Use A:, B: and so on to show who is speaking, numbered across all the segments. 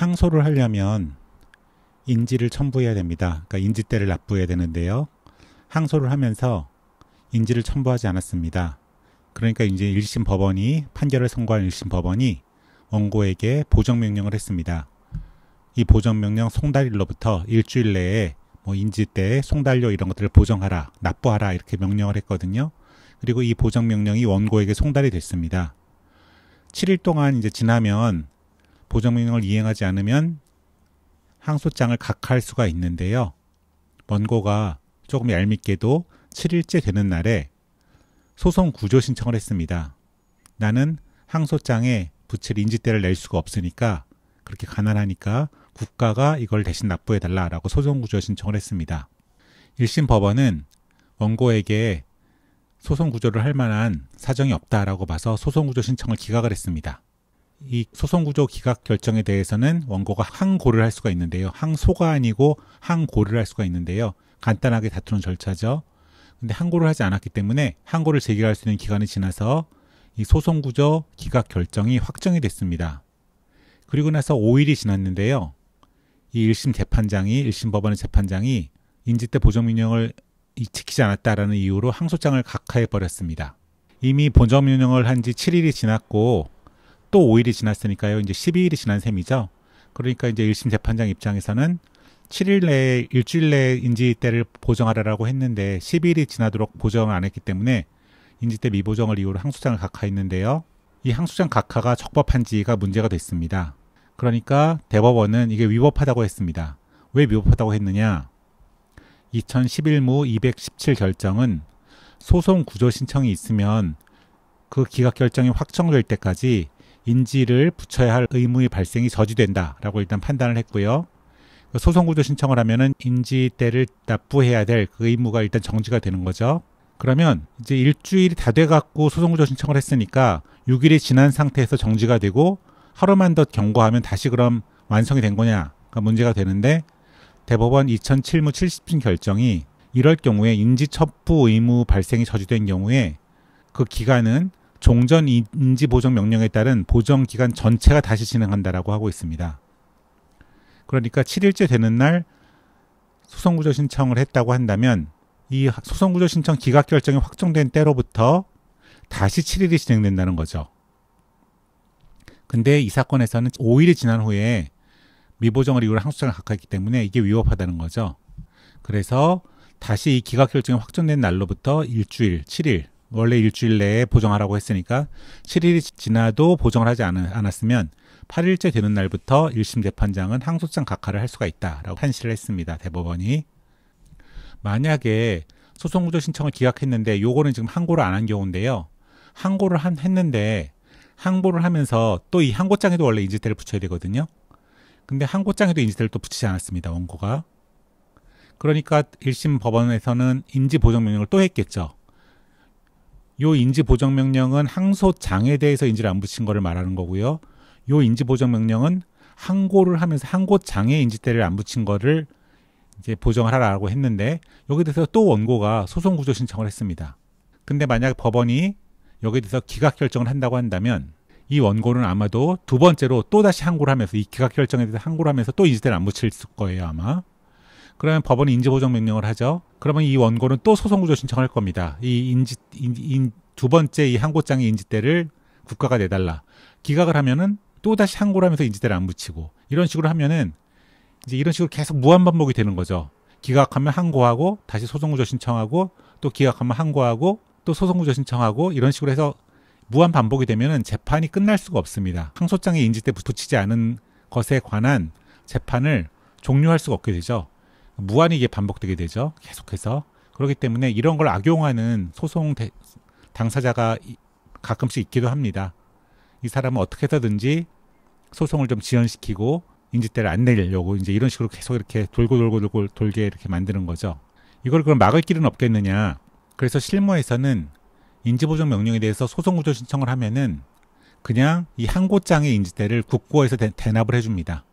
A: 항소를 하려면 인지를 첨부해야 됩니다. 그러니까 인지대를 납부해야 되는데요. 항소를 하면서 인지를 첨부하지 않았습니다. 그러니까 이제 1심 법원이 판결을 선고한 1심 법원이 원고에게 보정명령을 했습니다. 이 보정명령 송달일로부터 일주일 내에 인지대, 송달료 이런 것들을 보정하라, 납부하라 이렇게 명령을 했거든요. 그리고 이 보정명령이 원고에게 송달이 됐습니다. 7일 동안 이제 지나면 보정명령을 이행하지 않으면 항소장을 각하할 수가 있는데요. 원고가 조금 얄밉게도 7일째 되는 날에 소송 구조 신청을 했습니다. 나는 항소장에 부칠 인지대를 낼 수가 없으니까, 그렇게 가난하니까 국가가 이걸 대신 납부해달라라고 소송 구조 신청을 했습니다. 1심 법원은 원고에게 소송 구조를 할 만한 사정이 없다라고 봐서 소송 구조 신청을 기각을 했습니다. 이 소송 구조 기각 결정에 대해서는 원고가 항고를 할 수가 있는데요. 항소가 아니고 항고를 할 수가 있는데요. 간단하게 다투는 절차죠. 근데 항고를 하지 않았기 때문에 항고를 제기할 수 있는 기간이 지나서 이 소송 구조 기각 결정이 확정이 됐습니다. 그리고 나서 5일이 지났는데요. 이 1심 재판장이, 1심 법원의 재판장이 인지대 보정명령을 지키지 않았다라는 이유로 항소장을 각하해 버렸습니다. 이미 보정명령을 한 지 7일이 지났고 또 5일이 지났으니까요. 이제 12일이 지난 셈이죠. 그러니까 이제 1심 재판장 입장에서는 7일 내에, 일주일 내에 인지대를 보정하라고 했는데 12일이 지나도록 보정을 안 했기 때문에 인지대 미보정을 이유로 항소장을 각하했는데요. 이 항소장 각하가 적법한지가 문제가 됐습니다. 그러니까 대법원은 이게 위법하다고 했습니다. 왜 위법하다고 했느냐? 2011무 217 결정은 소송 구조 신청이 있으면 그 기각 결정이 확정될 때까지 인지를 붙여야 할 의무의 발생이 저지된다라고 일단 판단을 했고요. 소송 구조 신청을 하면은 인지대를 납부해야 될 그 의무가 일단 정지가 되는 거죠. 그러면 이제 일주일이 다 돼갖고 소송 구조 신청을 했으니까 6일이 지난 상태에서 정지가 되고 하루만 더 경과하면 다시 그럼 완성이 된 거냐가 문제가 되는데, 대법원 2007무 70심 결정이 이럴 경우에 인지첩부 의무 발생이 저지된 경우에 그 기간은 종전 인지보정 명령에 따른 보정기간 전체가 다시 진행한다라고 하고 있습니다. 그러니까 7일째 되는 날 소송구조 신청을 했다고 한다면 이 소송구조 신청 기각 결정이 확정된 때로부터 다시 7일이 진행된다는 거죠. 근데 이 사건에서는 5일이 지난 후에 미보정을 이유로 항소장을 각하했기 때문에 이게 위법하다는 거죠. 그래서 다시 이 기각 결정이 확정된 날로부터 일주일, 7일, 원래 일주일 내에 보정하라고 했으니까 7일이 지나도 보정을 하지 않았으면 8일째 되는 날부터 1심 재판장은 항소장 각하를 할 수가 있다라고 판시를 했습니다. 대법원이. 만약에 소송구조 신청을 기각했는데 요거는 지금 항고를 안 한 경우인데요. 항고를 했는데 항고를 하면서 또 이 항고장에도 원래 인지대를 붙여야 되거든요. 근데 항고장에도 인지대를 또 붙이지 않았습니다. 원고가. 그러니까 1심 법원에서는 인지보정명령을 또 했겠죠. 요 인지보정명령은 항소장에 대해서 인지를 안 붙인 거를 말하는 거고요. 요 인지보정명령은 항고를 하면서 항고장에 인지대를 안 붙인 거를 이제 보정을 하라고 했는데, 여기에 대해서 또 원고가 소송구조 신청을 했습니다. 근데 만약 법원이 여기에 대해서 기각 결정을 한다고 한다면 이 원고는 아마도 두 번째로 또 다시 항고를 하면서 이 기각 결정에 대해서 항고를 하면서 또 인지대를 안 붙일 거예요, 아마. 그러면 법원이 인지보정 명령을 하죠. 그러면 이 원고는 또 소송구조 신청을 할 겁니다. 두 번째 이 항고장의 인지대를 국가가 내달라. 기각을 하면은 또 다시 항고를 하면서 인지대를 안 붙이고, 이런 식으로 하면은 이제 이런 식으로 계속 무한반복이 되는 거죠. 기각하면 항고하고 다시 소송구조 신청하고 또 기각하면 항고하고 또 소송구조 신청하고, 이런 식으로 해서 무한 반복이 되면은 재판이 끝날 수가 없습니다. 항소장에 인지대 붙이지 않은 것에 관한 재판을 종료할 수가 없게 되죠. 무한히 이게 반복되게 되죠. 계속해서. 그렇기 때문에 이런 걸 악용하는 소송 당사자가 가끔씩 있기도 합니다. 이 사람은 어떻게 해서든지 소송을 좀 지연시키고 인지대를 안 내려고 이제 이런 식으로 계속 이렇게 돌게 이렇게 만드는 거죠. 이걸 그럼 막을 길은 없겠느냐. 그래서 실무에서는 인지보정 명령에 대해서 소송구조 신청을 하면은 그냥 이 항고장의 인지대를 국고에서 대납을 해줍니다.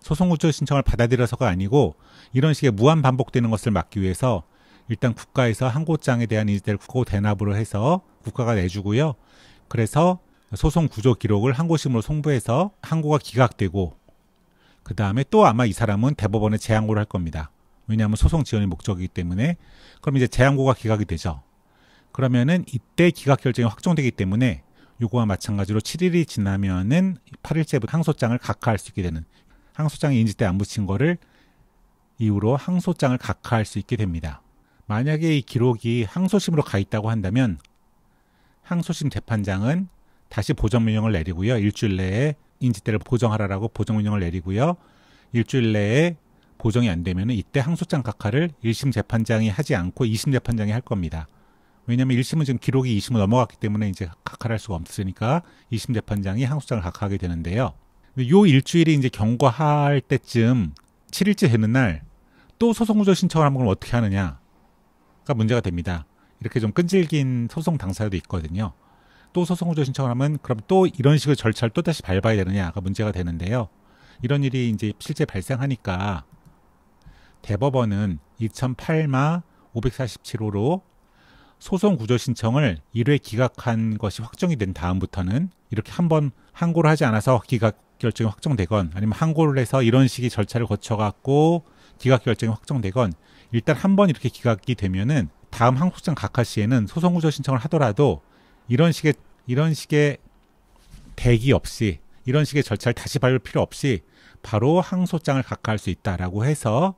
A: 소송구조 신청을 받아들여서가 아니고 이런 식의 무한 반복되는 것을 막기 위해서 일단 국가에서 항고장에 대한 인지대를 국고 대납으로 해서 국가가 내주고요. 그래서 소송구조 기록을 항고심으로 송부해서 항고가 기각되고 그 다음에 또 아마 이 사람은 대법원에 재항고를 할 겁니다. 왜냐하면 소송 지연이 목적이기 때문에. 그럼 이제 재항고가 기각이 되죠. 그러면은 이때 기각 결정이 확정되기 때문에 요거와 마찬가지로 7일이 지나면은 8일째부터 항소장을 각하할 수 있게 되는, 항소장에 인지대 안 붙인 거를 이후로 항소장을 각하할 수 있게 됩니다. 만약에 이 기록이 항소심으로 가 있다고 한다면 항소심 재판장은 다시 보정명령을 내리고요. 일주일 내에 인지대를 보정하라라고 보정명령을 내리고요. 일주일 내에 보정이 안 되면 이때 항소장 각하를 1심 재판장이 하지 않고 2심 재판장이 할 겁니다. 왜냐하면 1심은 지금 기록이 2심으로 넘어갔기 때문에 이제 각하를 할 수가 없으니까 2심 재판장이 항소장을 각하하게 되는데요. 요 일주일이 이제 경과할 때쯤 7일째 되는 날 또 소송구조 신청을 하면 어떻게 하느냐가 문제가 됩니다. 이렇게 좀 끈질긴 소송 당사자도 있거든요. 또 소송구조 신청을 하면 그럼 또 이런 식의 절차를 또 다시 밟아야 되느냐가 문제가 되는데요. 이런 일이 이제 실제 발생하니까 대법원은 2008마 547호로 소송구조 신청을 1회 기각한 것이 확정이 된 다음부터는 이렇게 한번 항고를 하지 않아서 기각 결정이 확정되건 아니면 항고를 해서 이런 식의 절차를 거쳐갖고 기각 결정이 확정되건 일단 한번 이렇게 기각이 되면은 다음 항소장 각하 시에는 소송구조 신청을 하더라도 이런 식의 대기 없이 이런 식의 절차를 다시 밟을 필요 없이 바로 항소장을 각하할 수 있다라고 해서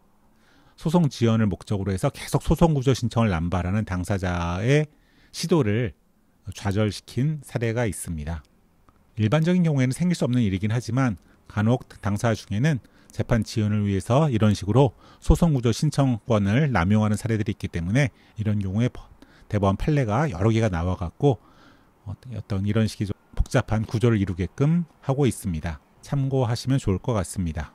A: 소송 지연을 목적으로 해서 계속 소송구조 신청을 남발하는 당사자의 시도를 좌절시킨 사례가 있습니다. 일반적인 경우에는 생길 수 없는 일이긴 하지만 간혹 당사자 중에는 재판 지연을 위해서 이런 식으로 소송구조 신청권을 남용하는 사례들이 있기 때문에 이런 경우에 대법원 판례가 여러 개가 나와갖고 어떤 이런 식의 좀 복잡한 구조를 이루게끔 하고 있습니다. 참고하시면 좋을 것 같습니다.